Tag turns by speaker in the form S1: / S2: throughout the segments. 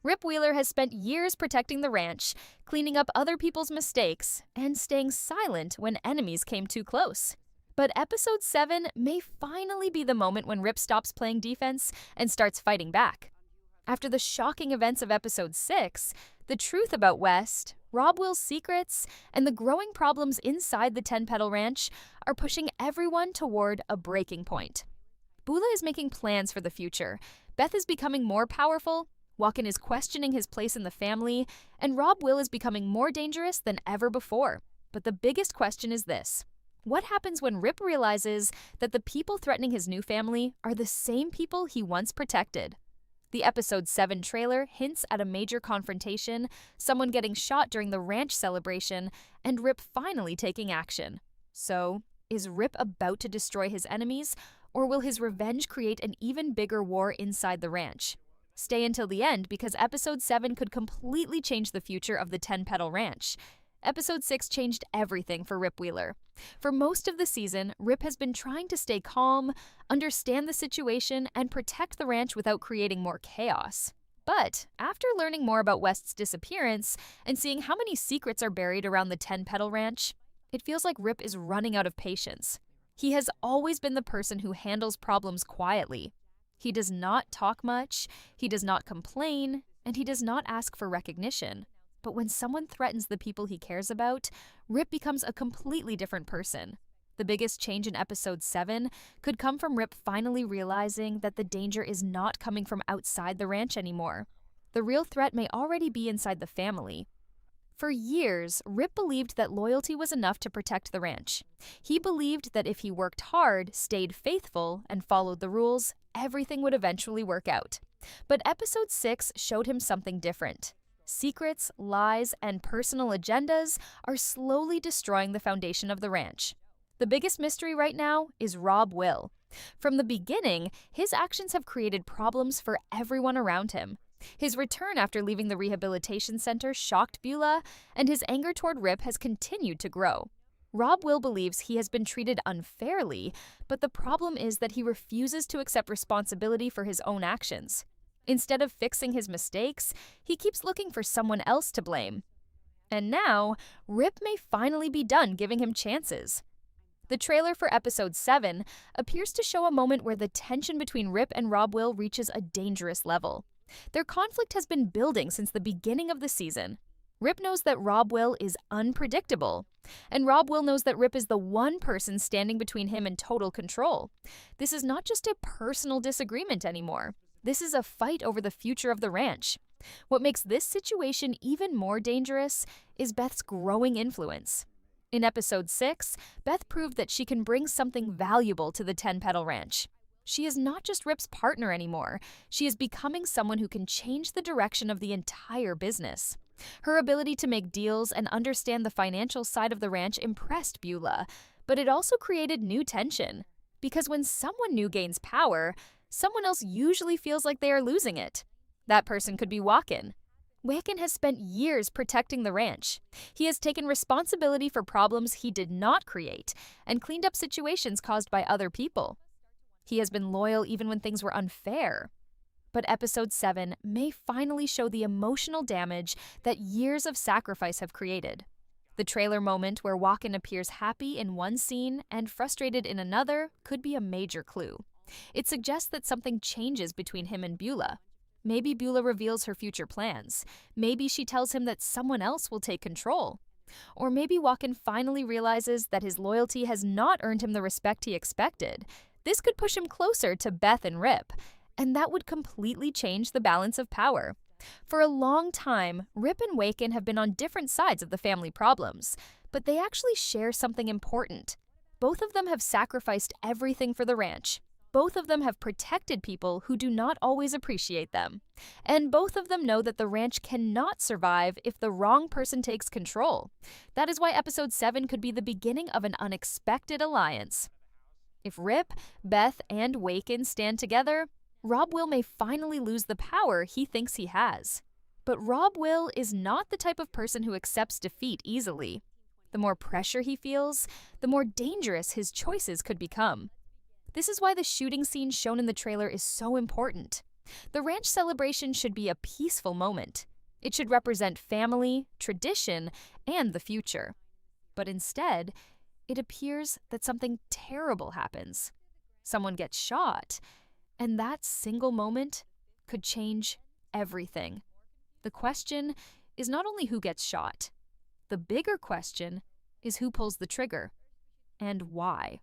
S1: Rip Wheeler has spent years protecting the ranch, cleaning up other people's mistakes, and staying silent when enemies came too close. But episode 7 may finally be the moment when Rip stops playing defense and starts fighting back. After the shocking events of episode 6, the truth about West, Rob Will's secrets, and the growing problems inside the 10-Petal Ranch are pushing everyone toward a breaking point. Bula is making plans for the future. Beth is becoming more powerful, Waqen is questioning his place in the family, and Rob Will is becoming more dangerous than ever before. But the biggest question is this: what happens when Rip realizes that the people threatening his new family are the same people he once protected? The episode 7 trailer hints at a major confrontation, someone getting shot during the ranch celebration, and Rip finally taking action. So, is Rip about to destroy his enemies, or will his revenge create an even bigger war inside the ranch? Stay until the end because episode 7 could completely change the future of the 10-Petal Ranch. Episode 6 changed everything for Rip Wheeler. For most of the season, Rip has been trying to stay calm, understand the situation, and protect the ranch without creating more chaos. But after learning more about West's disappearance and seeing how many secrets are buried around the 10-Petal Ranch, it feels like Rip is running out of patience. He has always been the person who handles problems quietly. He does not talk much, he does not complain, and he does not ask for recognition. But when someone threatens the people he cares about, Rip becomes a completely different person. The biggest change in episode 7 could come from Rip finally realizing that the danger is not coming from outside the ranch anymore. The real threat may already be inside the family. For years, Rip believed that loyalty was enough to protect the ranch. He believed that if he worked hard, stayed faithful, and followed the rules, everything would eventually work out. But episode 6 showed him something different. Secrets, lies, and personal agendas are slowly destroying the foundation of the ranch. The biggest mystery right now is Rob Will. From the beginning, his actions have created problems for everyone around him. His return after leaving the rehabilitation center shocked Bula, and his anger toward Rip has continued to grow. Rob Will believes he has been treated unfairly, but the problem is that he refuses to accept responsibility for his own actions. Instead of fixing his mistakes, he keeps looking for someone else to blame. And now, Rip may finally be done giving him chances. The trailer for episode 7 appears to show a moment where the tension between Rip and Rob Will reaches a dangerous level. Their conflict has been building since the beginning of the season. Rip knows that Rob Will is unpredictable, and Rob Will knows that Rip is the one person standing between him and total control. This is not just a personal disagreement anymore. This is a fight over the future of the ranch. What makes this situation even more dangerous is Beth's growing influence. In episode 6, Beth proved that she can bring something valuable to the 10-Petal Ranch. She is not just Rip's partner anymore. She is becoming someone who can change the direction of the entire business. Her ability to make deals and understand the financial side of the ranch impressed Bula, but it also created new tension. Because when someone new gains power, someone else usually feels like they are losing it. That person could be Waqen. Waqen has spent years protecting the ranch. He has taken responsibility for problems he did not create and cleaned up situations caused by other people. He has been loyal even when things were unfair. But episode 7 may finally show the emotional damage that years of sacrifice have created. The trailer moment where Waqen appears happy in one scene and frustrated in another could be a major clue. It suggests that something changes between him and Bula. Maybe Bula reveals her future plans. Maybe she tells him that someone else will take control. Or maybe Waqen finally realizes that his loyalty has not earned him the respect he expected. This could push him closer to Beth and Rip, and that would completely change the balance of power. For a long time, Rip and Waqen have been on different sides of the family problems, but they actually share something important. Both of them have sacrificed everything for the ranch. Both of them have protected people who do not always appreciate them. And both of them know that the ranch cannot survive if the wrong person takes control. That is why episode 7 could be the beginning of an unexpected alliance. If Rip, Beth, and Waqen stand together, Rob Will may finally lose the power he thinks he has. But Rob Will is not the type of person who accepts defeat easily. The more pressure he feels, the more dangerous his choices could become. This is why the shooting scene shown in the trailer is so important. The ranch celebration should be a peaceful moment. It should represent family, tradition, and the future. But instead, it appears that something terrible happens. Someone gets shot, and that single moment could change everything. The question is not only who gets shot. The bigger question is who pulls the trigger, and why.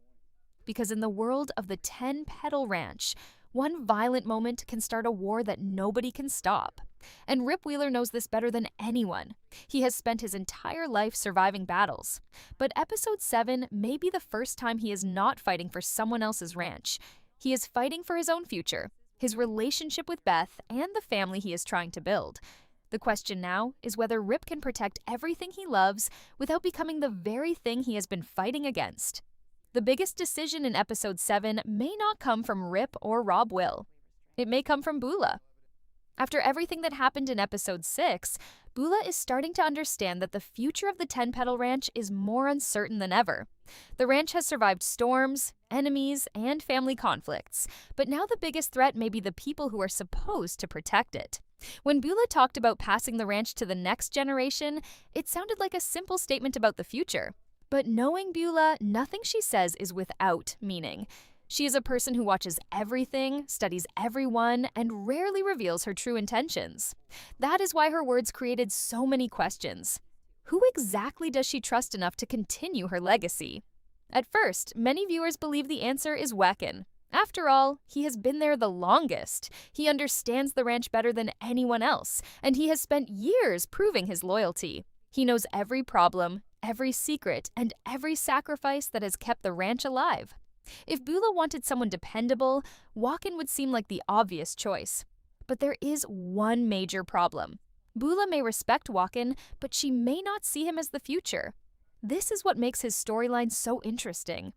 S1: Because in the world of the 10-petal ranch, one violent moment can start a war that nobody can stop. And Rip Wheeler knows this better than anyone. He has spent his entire life surviving battles. But episode 7 may be the first time he is not fighting for someone else's ranch. He is fighting for his own future, his relationship with Beth, and the family he is trying to build. The question now is whether Rip can protect everything he loves without becoming the very thing he has been fighting against. The biggest decision in episode 7 may not come from Rip or Rob Will. It may come from Bula. After everything that happened in episode 6, Bula is starting to understand that the future of the 10-petal ranch is more uncertain than ever. The ranch has survived storms, enemies, and family conflicts, but now the biggest threat may be the people who are supposed to protect it. When Bula talked about passing the ranch to the next generation, it sounded like a simple statement about the future. But knowing Bula, nothing she says is without meaning. She is a person who watches everything, studies everyone, and rarely reveals her true intentions. That is why her words created so many questions. Who exactly does she trust enough to continue her legacy? At first, many viewers believe the answer is Waqen. After all, he has been there the longest. He understands the ranch better than anyone else, and he has spent years proving his loyalty. He knows every problem, every secret, and every sacrifice that has kept the ranch alive. If Bula wanted someone dependable, Waqen would seem like the obvious choice. But there is one major problem. Bula may respect Waqen, but she may not see him as the future. This is what makes his storyline so interesting.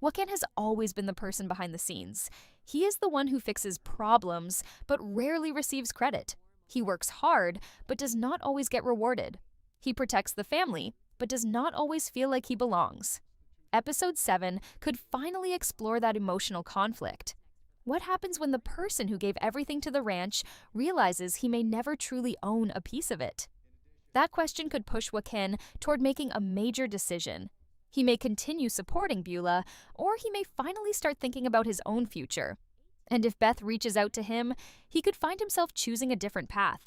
S1: Waqen has always been the person behind the scenes. He is the one who fixes problems, but rarely receives credit. He works hard, but does not always get rewarded. He protects the family, but does not always feel like he belongs. Episode 7 could finally explore that emotional conflict. What happens when the person who gave everything to the ranch realizes he may never truly own a piece of it? That question could push Waqen toward making a major decision. He may continue supporting Bula, or he may finally start thinking about his own future. And if Beth reaches out to him, he could find himself choosing a different path.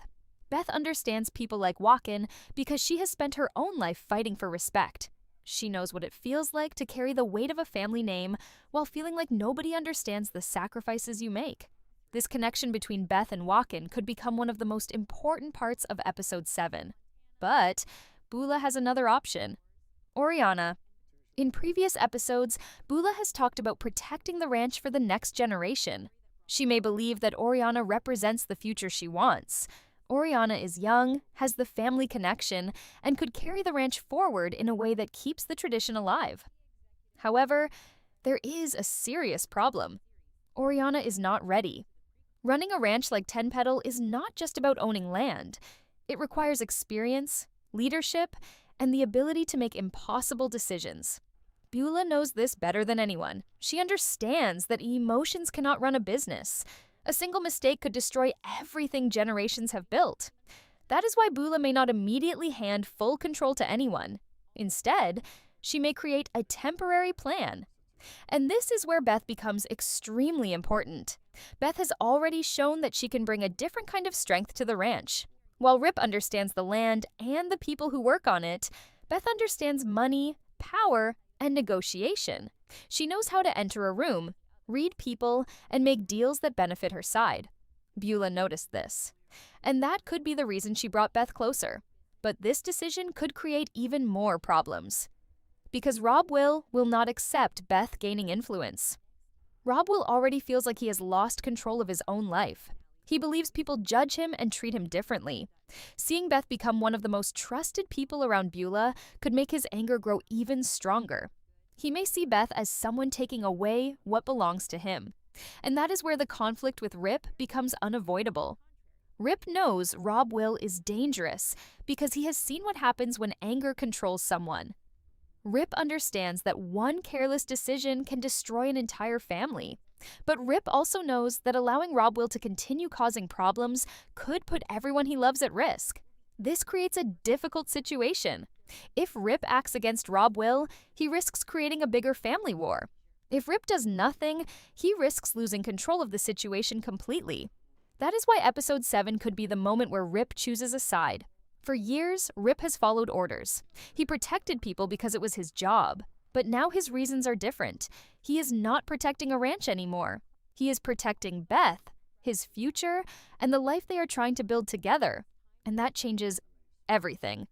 S1: Beth understands people like Waqen because she has spent her own life fighting for respect. She knows what it feels like to carry the weight of a family name while feeling like nobody understands the sacrifices you make. This connection between Beth and Waqen could become one of the most important parts of episode 7. But Bula has another option. Oriana. In previous episodes, Bula has talked about protecting the ranch for the next generation. She may believe that Oriana represents the future she wants. Oriana is young, has the family connection, and could carry the ranch forward in a way that keeps the tradition alive. However, there is a serious problem. Oriana is not ready. Running a ranch like 10-petal is not just about owning land. It requires experience, leadership, and the ability to make impossible decisions. Bula knows this better than anyone. She understands that emotions cannot run a business. A single mistake could destroy everything generations have built. That is why Bula may not immediately hand full control to anyone. Instead, she may create a temporary plan. And this is where Beth becomes extremely important. Beth has already shown that she can bring a different kind of strength to the ranch. While Rip understands the land and the people who work on it, Beth understands money, power, and negotiation. She knows how to enter a room, read people, and make deals that benefit her side. Bula noticed this. And that could be the reason she brought Beth closer. But this decision could create even more problems. Because Rob will not accept Beth gaining influence. Rob Will already feels like he has lost control of his own life. He believes people judge him and treat him differently. Seeing Beth become one of the most trusted people around Bula could make his anger grow even stronger. He may see Beth as someone taking away what belongs to him. And that is where the conflict with Rip becomes unavoidable. Rip knows Rob Will is dangerous because he has seen what happens when anger controls someone. Rip understands that one careless decision can destroy an entire family. But Rip also knows that allowing Rob Will to continue causing problems could put everyone he loves at risk. This creates a difficult situation. If Rip acts against Rob Will, he risks creating a bigger family war. If Rip does nothing, he risks losing control of the situation completely. That is why episode 7 could be the moment where Rip chooses a side. For years, Rip has followed orders. He protected people because it was his job. But now his reasons are different. He is not protecting a ranch anymore. He is protecting Beth, his future, and the life they are trying to build together. And that changes everything.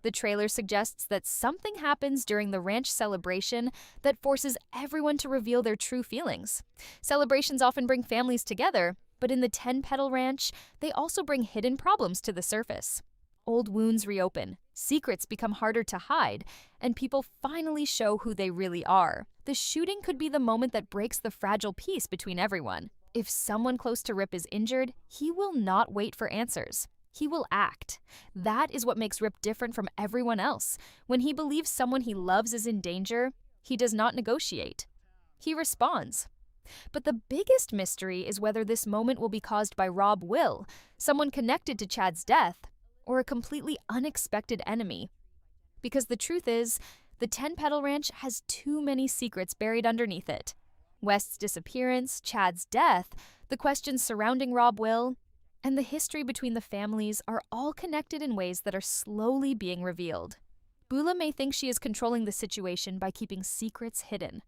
S1: The trailer suggests that something happens during the ranch celebration that forces everyone to reveal their true feelings. Celebrations often bring families together, but in the 10-petal ranch, they also bring hidden problems to the surface. Old wounds reopen, secrets become harder to hide, and people finally show who they really are. The shooting could be the moment that breaks the fragile peace between everyone. If someone close to Rip is injured, he will not wait for answers. He will act. That is what makes Rip different from everyone else. When he believes someone he loves is in danger, he does not negotiate. He responds. But the biggest mystery is whether this moment will be caused by Rob Will, someone connected to Chad's death, or a completely unexpected enemy. Because the truth is, the 10-petal ranch has too many secrets buried underneath it. West's disappearance, Chad's death, the questions surrounding Rob Will, and the history between the families are all connected in ways that are slowly being revealed. Bula may think she is controlling the situation by keeping secrets hidden.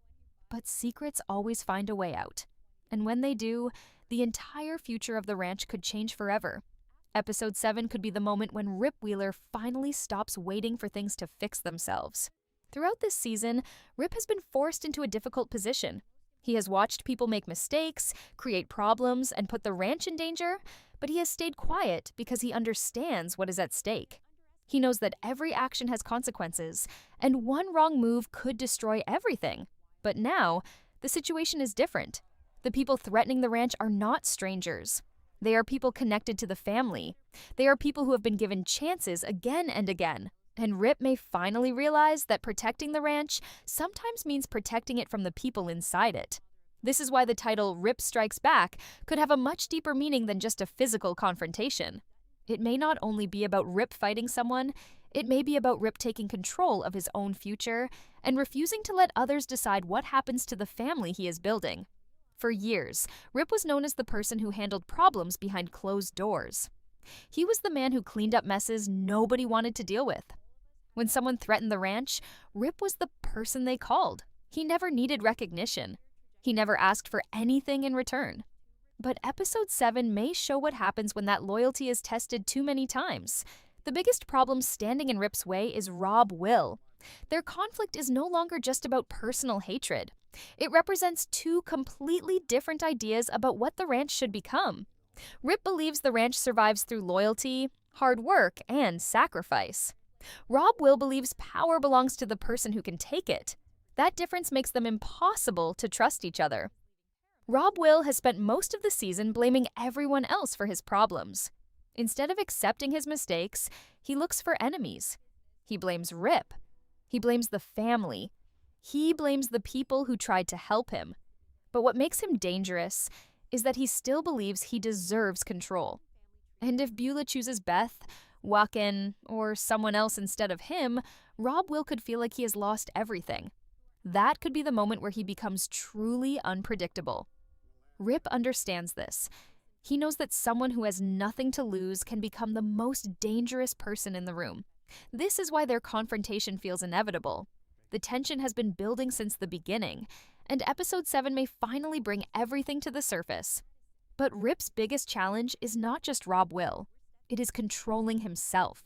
S1: But secrets always find a way out. And when they do, the entire future of the ranch could change forever. Episode 7 could be the moment when Rip Wheeler finally stops waiting for things to fix themselves. Throughout this season, Rip has been forced into a difficult position. He has watched people make mistakes, create problems, and put the ranch in danger, but he has stayed quiet because he understands what is at stake. He knows that every action has consequences, and one wrong move could destroy everything. But now, the situation is different. The people threatening the ranch are not strangers. They are people connected to the family. They are people who have been given chances again and again. And Rip may finally realize that protecting the ranch sometimes means protecting it from the people inside it. This is why the title Rip Strikes Back could have a much deeper meaning than just a physical confrontation. It may not only be about Rip fighting someone, it may be about Rip taking control of his own future and refusing to let others decide what happens to the family he is building. For years, Rip was known as the person who handled problems behind closed doors. He was the man who cleaned up messes nobody wanted to deal with. When someone threatened the ranch, Rip was the person they called. He never needed recognition. He never asked for anything in return. But episode 7 may show what happens when that loyalty is tested too many times. The biggest problem standing in Rip's way is Rob Will. Their conflict is no longer just about personal hatred. It represents two completely different ideas about what the ranch should become. Rip believes the ranch survives through loyalty, hard work, and sacrifice. Rob Will believes power belongs to the person who can take it. That difference makes them impossible to trust each other. Rob Will has spent most of the season blaming everyone else for his problems. Instead of accepting his mistakes, he looks for enemies. He blames Rip. He blames the family. He blames the people who tried to help him. But what makes him dangerous is that he still believes he deserves control. And if Bula chooses Beth, Waqen, or someone else instead of him, Rob Will could feel like he has lost everything. That could be the moment where he becomes truly unpredictable. Rip understands this. He knows that someone who has nothing to lose can become the most dangerous person in the room. This is why their confrontation feels inevitable. The tension has been building since the beginning, and episode 7 may finally bring everything to the surface. But Rip's biggest challenge is not just Rob Will. It is controlling himself.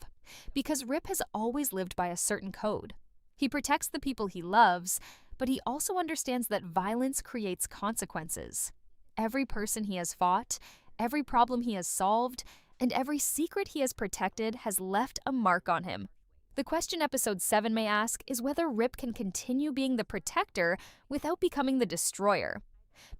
S1: Because Rip has always lived by a certain code. He protects the people he loves, but he also understands that violence creates consequences. Every person he has fought, every problem he has solved, and every secret he has protected has left a mark on him. The question episode 7 may ask is whether Rip can continue being the protector without becoming the destroyer.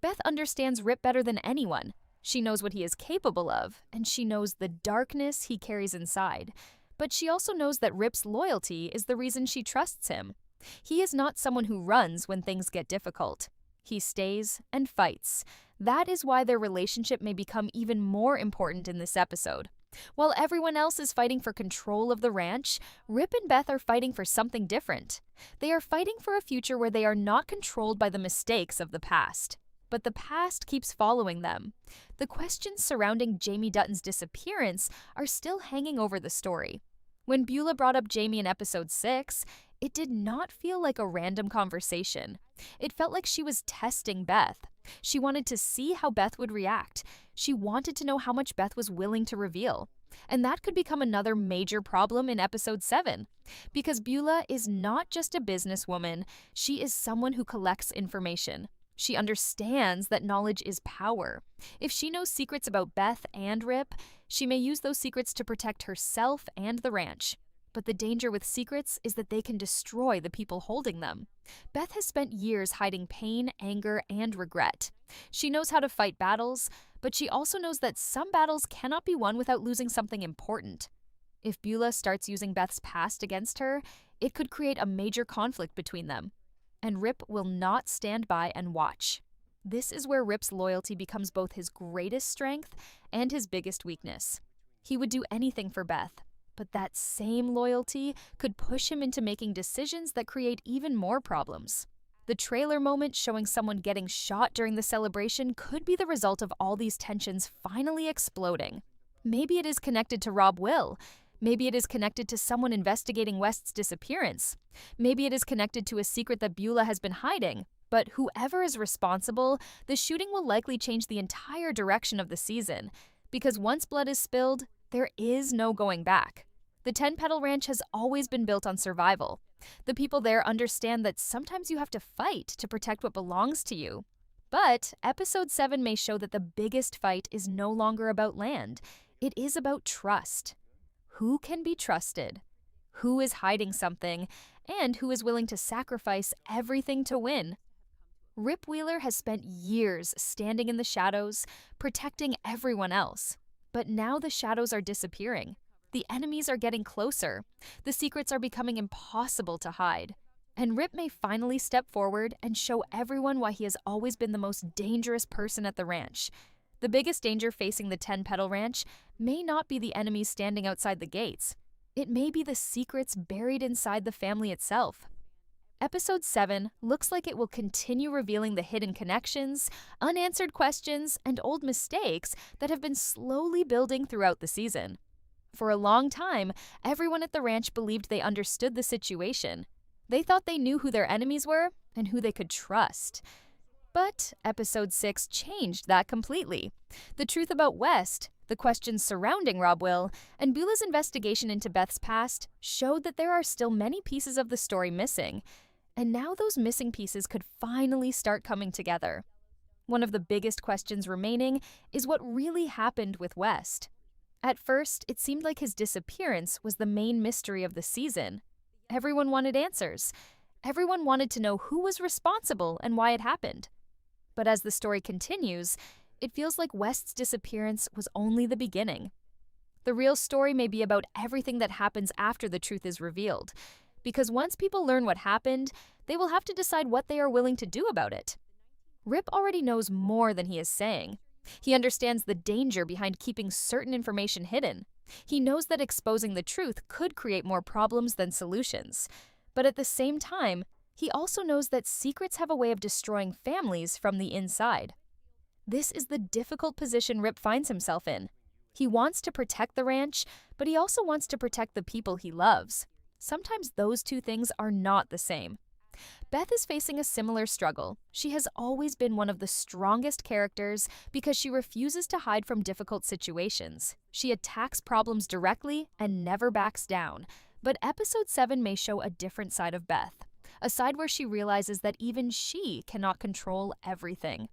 S1: Beth understands Rip better than anyone. She knows what he is capable of, and she knows the darkness he carries inside. But she also knows that Rip's loyalty is the reason she trusts him. He is not someone who runs when things get difficult. He stays and fights. That is why their relationship may become even more important in this episode. While everyone else is fighting for control of the ranch, Rip and Beth are fighting for something different. They are fighting for a future where they are not controlled by the mistakes of the past. But the past keeps following them. The questions surrounding Jamie Dutton's disappearance are still hanging over the story. When Bula brought up Jamie in episode 6, it did not feel like a random conversation. It felt like she was testing Beth. She wanted to see how Beth would react. She wanted to know how much Beth was willing to reveal. And that could become another major problem in episode 7. Because Bula is not just a businesswoman, she is someone who collects information. She understands that knowledge is power. If she knows secrets about Beth and Rip, she may use those secrets to protect herself and the ranch. But the danger with secrets is that they can destroy the people holding them. Beth has spent years hiding pain, anger, and regret. She knows how to fight battles, but she also knows that some battles cannot be won without losing something important. If Bula starts using Beth's past against her, it could create a major conflict between them. And Rip will not stand by and watch. This is where Rip's loyalty becomes both his greatest strength and his biggest weakness. He would do anything for Beth, but that same loyalty could push him into making decisions that create even more problems. The trailer moment showing someone getting shot during the celebration could be the result of all these tensions finally exploding. Maybe it is connected to Rob Will. Maybe it is connected to someone investigating West's disappearance. Maybe it is connected to a secret that Bula has been hiding. But whoever is responsible, the shooting will likely change the entire direction of the season. Because once blood is spilled, there is no going back. The 10-Petal Ranch has always been built on survival. The people there understand that sometimes you have to fight to protect what belongs to you. But episode 7 may show that the biggest fight is no longer about land. It is about trust. Who can be trusted? Who is hiding something? And who is willing to sacrifice everything to win? Rip Wheeler has spent years standing in the shadows, protecting everyone else. But now the shadows are disappearing. The enemies are getting closer. The secrets are becoming impossible to hide. And Rip may finally step forward and show everyone why he has always been the most dangerous person at the ranch. The biggest danger facing the 10-Petal Ranch may not be the enemies standing outside the gates. It may be the secrets buried inside the family itself. Episode 7 looks like it will continue revealing the hidden connections, unanswered questions, and old mistakes that have been slowly building throughout the season. For a long time, everyone at the ranch believed they understood the situation. They thought they knew who their enemies were and who they could trust. But episode 6 changed that completely. The truth about West, the questions surrounding Rob Will, and Bula's investigation into Beth's past showed that there are still many pieces of the story missing. And now those missing pieces could finally start coming together. One of the biggest questions remaining is what really happened with West. At first, it seemed like his disappearance was the main mystery of the season. Everyone wanted answers. Everyone wanted to know who was responsible and why it happened. But as the story continues, it feels like West's disappearance was only the beginning. The real story may be about everything that happens after the truth is revealed. Because once people learn what happened, they will have to decide what they are willing to do about it. Rip already knows more than he is saying. He understands the danger behind keeping certain information hidden. He knows that exposing the truth could create more problems than solutions. But at the same time, he also knows that secrets have a way of destroying families from the inside. This is the difficult position Rip finds himself in. He wants to protect the ranch, but he also wants to protect the people he loves. Sometimes those two things are not the same. Beth is facing a similar struggle. She has always been one of the strongest characters because she refuses to hide from difficult situations. She attacks problems directly and never backs down. But episode 7 may show a different side of Beth, a side where she realizes that even she cannot control everything.